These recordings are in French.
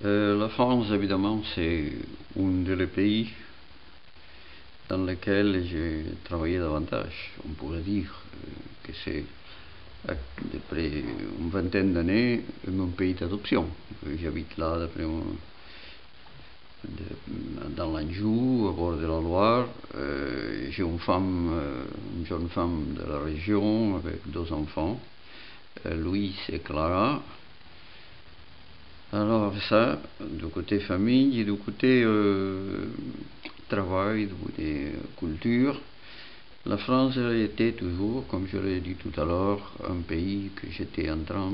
La France, évidemment, c'est un des pays dans lesquels j'ai travaillé davantage. On pourrait dire que c'est, depuis une vingtaine d'années, mon pays d'adoption. J'habite là dans l'Anjou, au bord de la Loire. J'ai une jeune femme de la région avec deux enfants, Louis et Clara. Alors ça, du côté famille et du côté travail, du côté culture, la France était toujours, comme je l'ai dit tout à l'heure, un pays que j'étais en train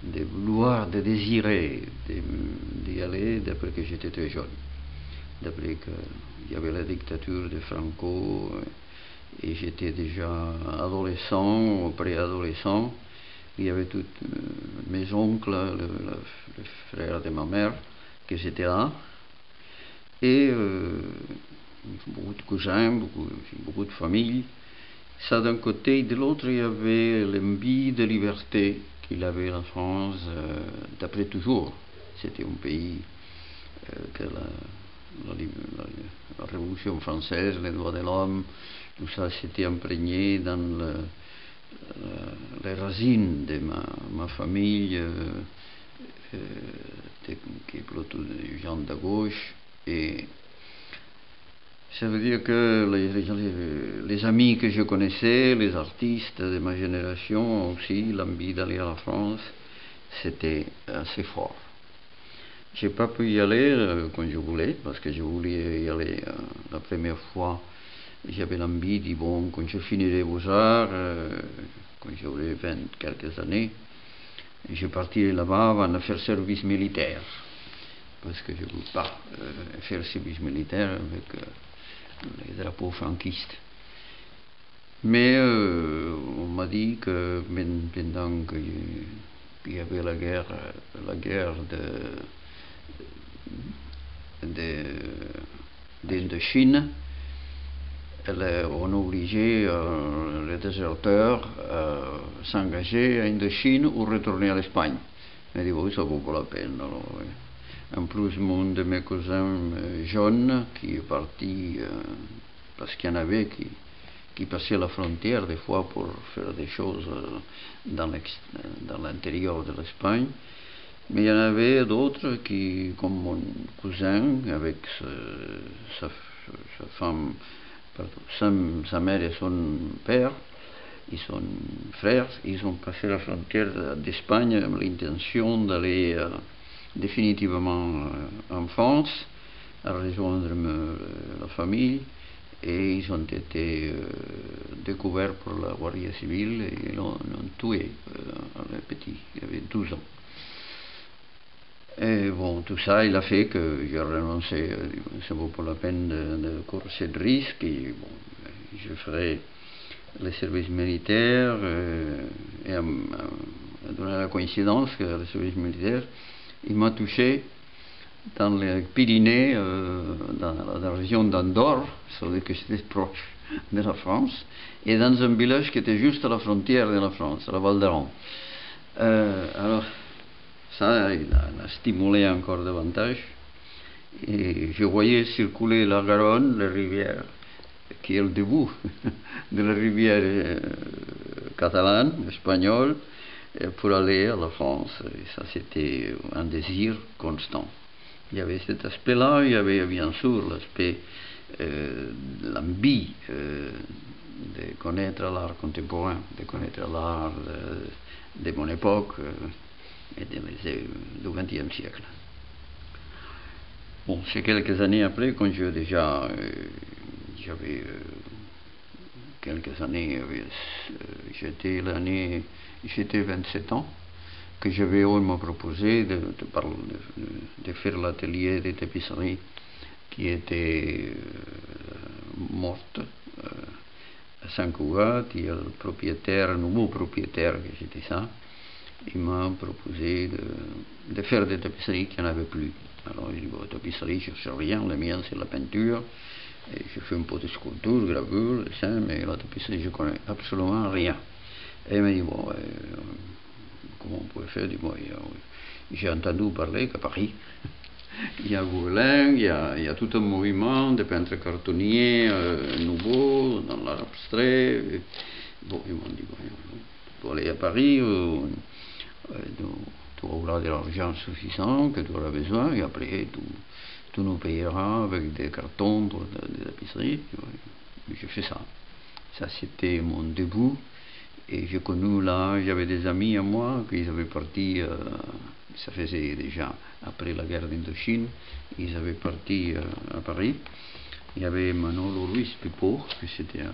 de vouloir, de désirer d'y aller depuis que j'étais très jeune. Depuis qu'il y avait la dictature de Franco et j'étais déjà adolescent ou préadolescent. Il y avait tous mes oncles, le frère de ma mère, qui étaient là, et beaucoup de cousins, beaucoup de familles. Ça d'un côté, et de l'autre, il y avait l'envie de liberté qu'il avait la France, d'après toujours. C'était un pays que la Révolution française, les droits de l'homme, tout ça s'était imprégné dans les racines de ma famille, qui est plutôt des gens de gauche. Et ça veut dire que les amis que je connaissais, les artistes de ma génération aussi, l'envie d'aller à la France, c'était assez fort. J'ai pas pu y aller quand je voulais, parce que je voulais y aller la première fois. J'avais l'envie, dit bon, quand je finirai Beaux-Arts, quand j'aurai 20 quelques années, je partirai là-bas avant de faire service militaire. Parce que je ne veux pas faire service militaire avec les drapeaux franquistes. Mais on m'a dit que pendant qu'il y avait la guerre d'Indochine, on obligeait les déserteurs à s'engager à Indochine ou retourner à l'Espagne. Je dis oui, ça vaut pas la peine. Alors, en plus, mon de mes cousins jeunes qui est parti parce qu'il y en avait qui passaient la frontière des fois pour faire des choses dans l'intérieur de l'Espagne. Mais il y en avait d'autres qui, comme mon cousin, avec sa femme, sa mère et son père, et son frère, ils ont passé la frontière d'Espagne avec l'intention d'aller définitivement en France, à rejoindre la famille, et ils ont été découverts par la Guardia Civile et l'ont tué, le petit, il avait 12 ans. Et bon, tout ça, il a fait que j'ai renoncé, ça vaut pas la peine de courir ce risque, et bon, je ferai le service militaire, et à donner la coïncidence que le service militaire, il m'a touché dans les Pyrénées, dans la région d'Andorre, ça veut dire que c'était proche de la France, et dans un village qui était juste à la frontière de la France, à la Val d'Aran. Alors, ça, il a stimulé encore davantage. Et je voyais circuler la Garonne, la rivière, qui est le début de la rivière catalane, espagnole, pour aller à la France. Et ça, c'était un désir constant. Il y avait cet aspect-là, il y avait bien sûr l'aspect, l'envie de connaître l'art contemporain, de connaître l'art de mon époque et du XXe siècle. Bon, c'est quelques années après, quand j'avais quelques années, j'étais 27 ans, que j'avais on m'a proposé de faire l'atelier de tapisserie qui était morte à Sant Cugat, et le nouveau propriétaire que c'était ça, il m'a proposé de faire des tapisseries qu'il n'y en avait plus. Alors j'ai dit, bon, tapisserie, je ne sais rien, la mienne c'est la peinture, et je fais un peu de sculpture, gravure, dessin, mais la tapisserie, je ne connais absolument rien. Et il m'a dit, bon, comment on pouvait faire du moi. J'ai entendu parler qu'à Paris, il y a Gouelin, il y a tout un mouvement de peintres cartonniers nouveaux dans l'art abstrait. Bon, ils m'ont dit, tu dois aller à Paris, tu auras de l'argent suffisant que tu auras besoin, et après tu nous payeras avec des cartons pour des tapisseries. J'ai fait ça. Ça, c'était mon début. Et j'ai connu là, j'avais des amis à moi qui avaient parti, ça faisait déjà après la guerre d'Indochine, ils avaient parti à Paris. Il y avait Manolo Ruiz Pipo, que c'était un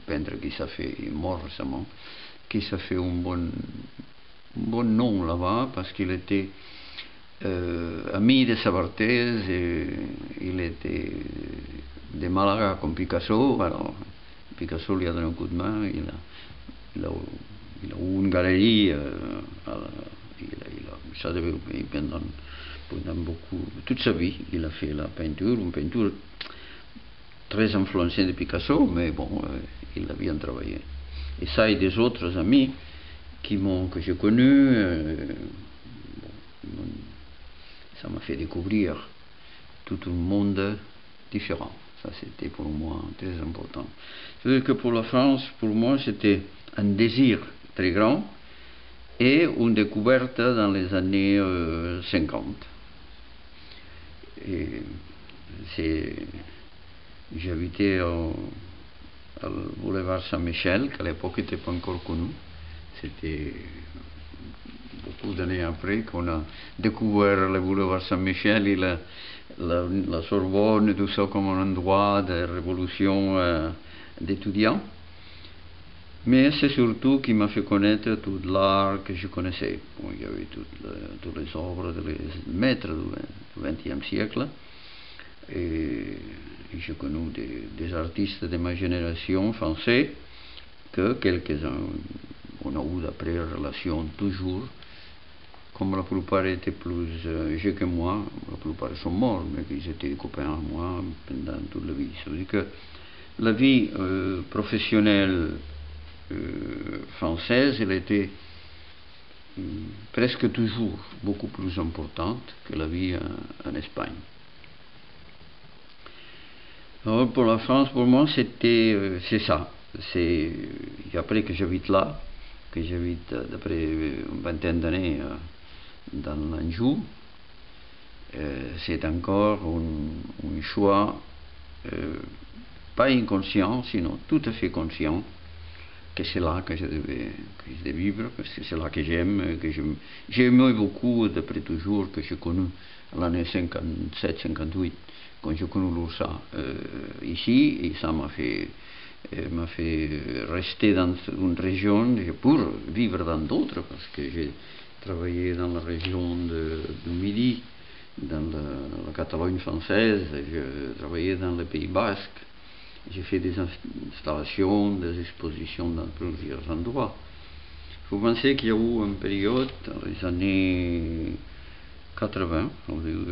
peintre qui s'est fait, il est mort récemment, qui s'est fait un bon nom là-bas parce qu'il était ami de Sabartés et il était de Malaga comme Picasso. Alors Picasso lui a donné un coup de main, il a eu une galerie, il s'est développé pendant beaucoup, toute sa vie. Il a fait la peinture, une peinture très influencée de Picasso, mais bon, il a bien travaillé. Et ça et des autres amis que j'ai connus, ça m'a fait découvrir tout un monde différent. Ça, c'était pour moi très important. C'est-à-dire que pour la France, pour moi, c'était un désir très grand et une découverte dans les années 50. J'habitais au boulevard Saint-Michel, qui à l'époque n'était pas encore connu. C'était beaucoup d'années après qu'on a découvert le boulevard Saint-Michel et la Sorbonne, tout ça comme un endroit de révolution d'étudiants. Mais c'est surtout qui m'a fait connaître tout l'art que je connaissais. Bon, il y avait toutes les œuvres des maîtres du XXe siècle. Et j'ai connu des artistes de ma génération français que quelques-uns, on a eu d'après relation toujours. Comme la plupart étaient plus âgés que moi, la plupart sont morts, mais ils étaient des copains à moi pendant toute la vie. Ça veut dire que la vie professionnelle française, elle était presque toujours beaucoup plus importante que la vie en Espagne. Alors pour la France, pour moi, c'est ça. C'est après que j'habite là, que j'habite d'après une vingtaine d'années dans l'Anjou, c'est encore un choix pas inconscient, sinon tout à fait conscient, que c'est là que je devais vivre, parce que c'est là que j'aime, j'aimais beaucoup, d'après toujours, que j'ai connu l'année 57-58, quand j'ai connu l'URSA ici, et ça m'a fait rester dans une région pour vivre dans d'autres, parce que j'ai travaillé dans la région du Midi, dans la Catalogne française, j'ai travaillé dans le Pays Basque, j'ai fait des installations, des expositions dans plusieurs endroits. Il faut penser qu'il y a eu une période, dans les années 80, au début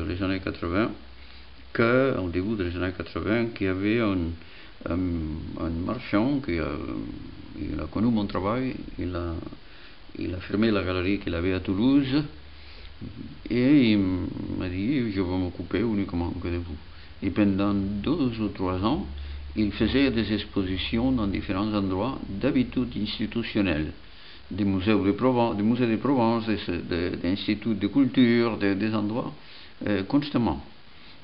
des années 80, qu'il y avait un marchand qui il a connu mon travail, il a fermé la galerie qu'il avait à Toulouse et il m'a dit je vais m'occuper uniquement que de vous. Et pendant 2 ou 3 ans, il faisait des expositions dans différents endroits, d'habitude institutionnelles, des musées de Provence, des instituts de culture, des endroits, constamment.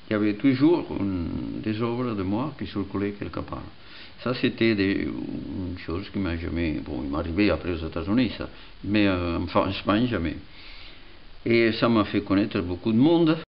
Il y avait toujours des œuvres de moi qui circulaient quelque part. Ça, c'était une chose qui m'a jamais... Bon, il m'est arrivé après aux États-Unis, ça, mais en Espagne, jamais. Et ça m'a fait connaître beaucoup de monde.